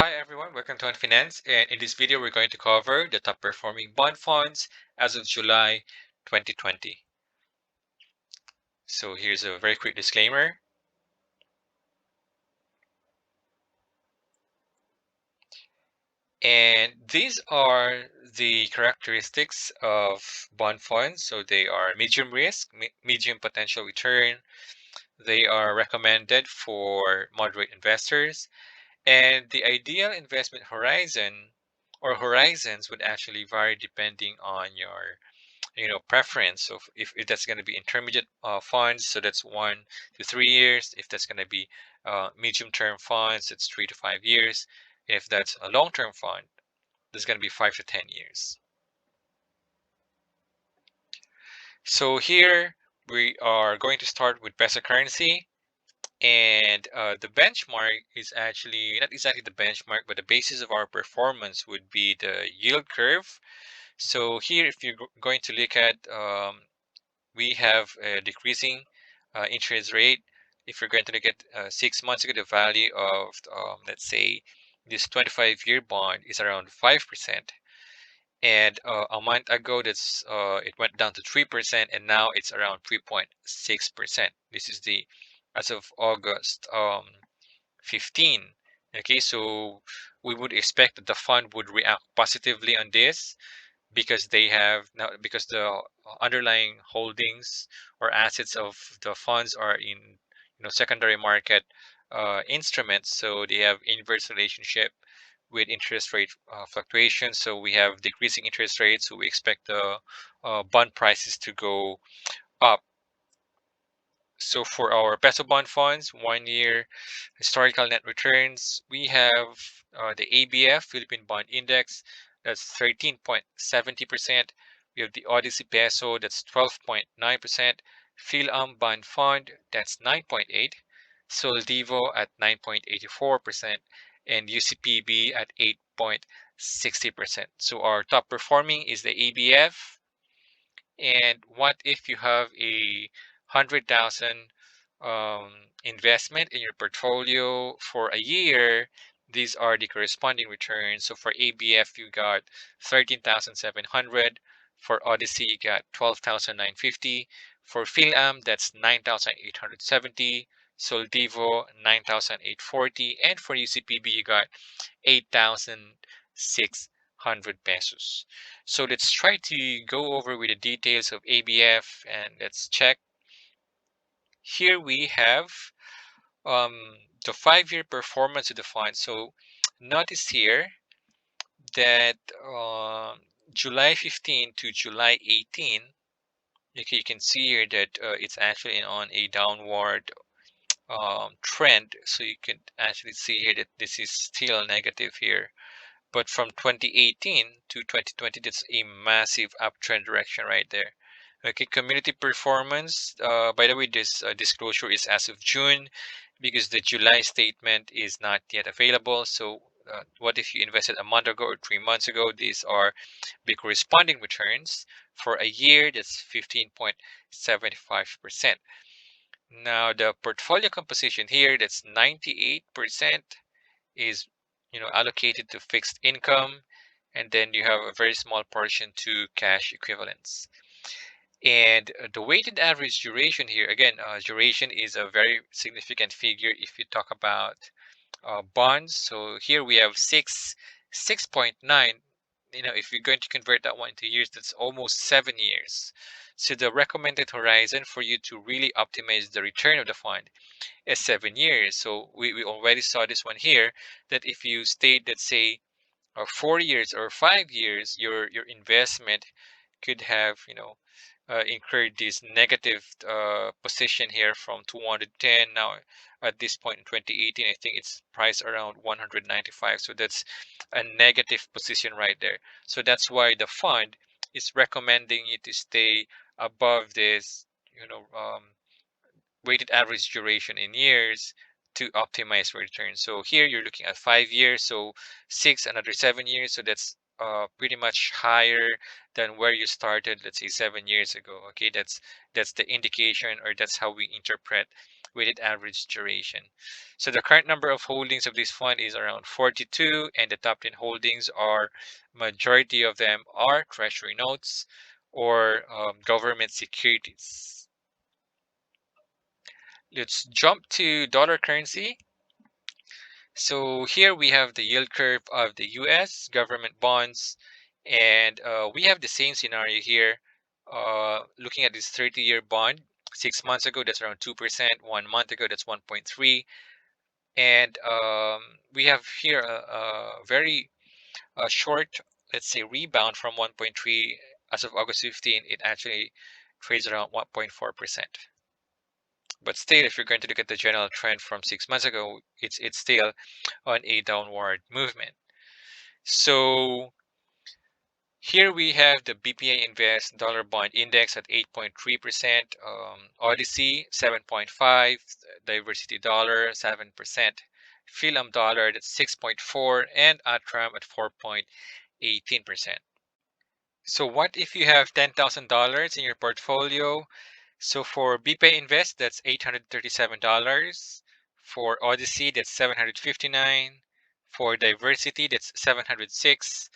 Hi everyone, welcome to On Finance, and in this video we're going to cover the top performing bond funds as of July 2020. So here's a very quick disclaimer. And these are the characteristics of bond funds. So they are medium risk, medium potential return. They are recommended for moderate investors. And the ideal investment horizon or horizons would actually vary depending on your preference. So if that's going to be intermediate funds, so that's 1 to 3 years. If that's going to be medium term funds, it's 3 to 5 years. If that's a long term fund, that's going to be 5 to 10 years. So here we are going to start with peso currency, and the benchmark is actually not exactly the benchmark, but the basis of our performance would be the yield curve. So here, if you're going to look at we have a decreasing interest rate. If you're going to look at 6 months ago, the value of, let's say, this 25-year bond is around 5%. And a month ago, it went down to 3%, and now it's around 3.6%. This is the as of August 15. Okay, so we would expect that the fund would react positively on this, because they have now, because the underlying holdings or assets of the funds are in secondary market instruments, so they have inverse relationship with interest rate fluctuations. So we have decreasing interest rates, so we expect the bond prices to go up. So for our peso bond funds, 1 year historical net returns, we have the ABF, Philippine Bond Index, that's 13.70%. We have the Odyssey Peso, that's 12.9%. PhilAm Bond Fund, that's 9.8%. Soldivo at 9.84%. And UCPB at 8.60%. So our top performing is the ABF. And what if you have a 100,000 investment in your portfolio for a year? These are the corresponding returns. So for ABF, you got 13,700. For Odyssey, you got 12,950. For PhilAm, that's 9,870. Soldivo, 9,840. And for UCPB, you got 8,600 pesos. So let's try to go over with the details of ABF, and let's check. Here we have the 5-year performance of the fund. So notice here that July 15 to July 18, you can see here that it's actually on a downward trend. So you can actually see here that this is still negative here. But from 2018 to 2020, that's a massive uptrend direction right there. Okay, community performance. By the way, this disclosure is as of June, because the July statement is not yet available. So what if you invested a month ago or 3 months ago? These are the corresponding returns. For a year, that's 15.75%. Now the portfolio composition here, that's 98% is allocated to fixed income, and then you have a very small portion to cash equivalents. And the weighted average duration here, again, duration is a very significant figure if you talk about bonds. So here we have 6.9. If you're going to convert that one into years, that's almost 7 years. So the recommended horizon for you to really optimize the return of the fund is 7 years. So we already saw this one here, that if you stayed, let's say, 4 years or 5 years, your investment could have incurred this negative position here from 210. Now at this point in 2018, I think it's priced around 195. So that's a negative position right there. So that's why the fund is recommending you to stay above this weighted average duration in years to optimize return. So here you're looking at 5 years, so 6, another 7 years. So that's pretty much higher than where you started, let's say 7 years ago. Okay, that's the indication, or that's how we interpret weighted average duration. So the current number of holdings of this fund is around 42, and the top 10 holdings are, majority of them are treasury notes or government securities. Let's jump to dollar currency. So here we have the yield curve of the US government bonds, and we have the same scenario here. Looking at this 30-year bond, 6 months ago, that's around 2%. 1 month ago, that's 1.3. And we have here a very short, let's say, rebound from 1.3. As of August 15, it actually trades around 1.4%. But still, if you're going to look at the general trend from 6 months ago, it's still on a downward movement. So here we have the BPI Invest Dollar Bond Index at 8.3%, Odyssey 7.5, Diversity Dollar 7%, Philam Dollar that's 6.4, and Atram at 4.18%. So what if you have $10,000 in your portfolio? So for BPay Invest, that's $837. For Odyssey, that's $759. For Diversity, that's $706.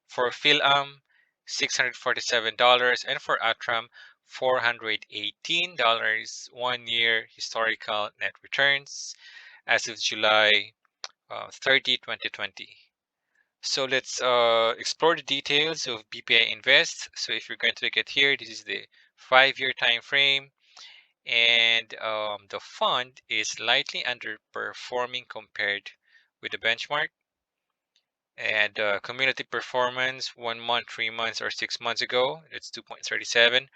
For Philam, $647. And for Atram, $418. 1 year historical net returns as of July 30, 2020. So let's explore the details of BPI Invest. So if you're going to look at here, this is the 5-year time frame, and the fund is slightly underperforming compared with the benchmark. And cumulative performance 1 month, 3 months, or 6 months ago, it's 2.37,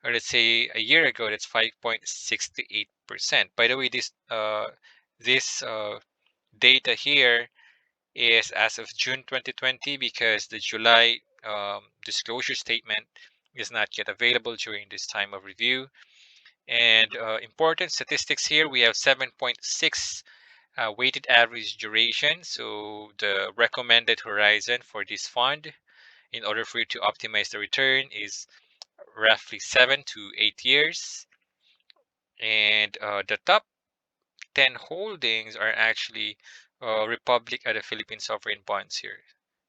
or let's say a year ago, that's 5.68%. By the way, this data here is as of June 2020, because the July disclosure statement is not yet available during this time of review. And important statistics here, we have 7.6 weighted average duration. So the recommended horizon for this fund, in order for you to optimize the return, is roughly 7 to 8 years. And the top 10 holdings are actually Republic of the Philippine sovereign bonds here.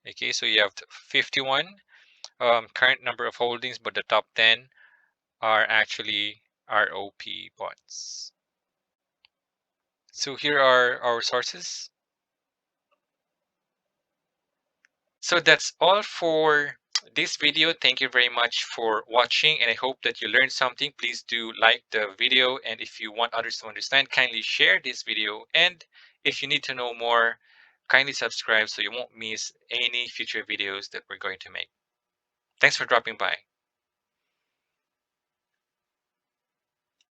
Okay, so you have 51 current number of holdings, but the top 10 are actually ROP bonds. So here are our sources. So that's all for this video. Thank you very much for watching, and I hope that you learned something. Please do like the video, and if you want others to understand, kindly share this video. And if you need to know more, kindly subscribe so you won't miss any future videos that we're going to make. Thanks for dropping by.